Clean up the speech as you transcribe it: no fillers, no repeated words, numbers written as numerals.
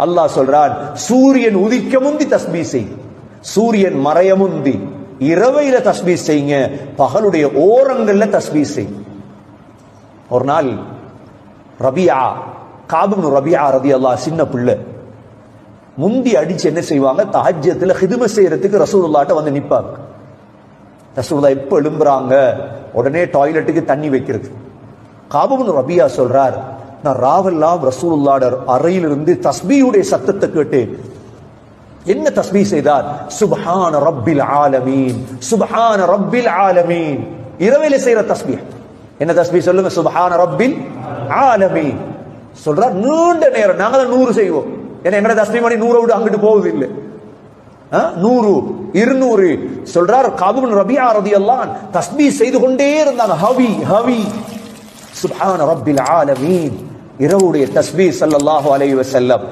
அல்லாஹ் சொல்றான், சூரியன் உதிக்க முந்தி தஸ்பீ செய், சூரியன் மறைய முந்தி இரவையில தஸ்பீ செய்யுங்க, பகலுடைய ஓரங்கள்ல தஸ்பீ செய். ஒரு நாள் ரபியா, காபுப்னு ரபியா ரலியல்லாஹு சின்ன பிள்ளை, முந்தி அடிச்சு என்ன செய்வாங்க, தஹஜ்ஜத்துல ஹிதுமத் செய்யறதுக்கு ரசூலுல்லாஹ்ட்ட வந்து நிப்பாங்க. ரசூலுல்லாஹ் எப்ப எழும்புறாங்க உடனே டாய்லெட்டுக்கு தண்ணி வைக்கிறது. காபுப்னு ரபியா சொல்றார், நான் ராவெல்லாம் ரசூலுல்லாஹ்வுடைய அறையிலிருந்து தஸ்பீஹுடைய சத்தத்தை கேட்டேன். என்ன தஸ்பீஹ் செய்தார்? சுப்ஹான ரப்பில் ஆலமீன், சுப்ஹான ரப்பில் ஆலமீன். இரவில செய்யற தஸ்பீஹ் என்ன தஸ்பீஹ் சொல்லுங்க? சுப்ஹான ரப்பில் ஆலமீன் சொல்றார். நீண்ட நேரம் நாங்க 100 செய்வோம். ஏன்னா எங்கட தஸ்பீஹ் மணி 100 விட அங்கிட்டு போகுது இல்லை. 100 200 சொல்றார். காபுப்னு ரபியா ரலியல்லாஹு அன்ஹு தஸ்பீஹ் செய்து கொண்டே இருந்தாங்க. ஹவி ஹவி சுப்ஹான ரப்பில் ஆலமீன், இரவுடைய தஸ்பீஹ் ஸல்லல்லாஹு அலைஹி வஸல்லம்.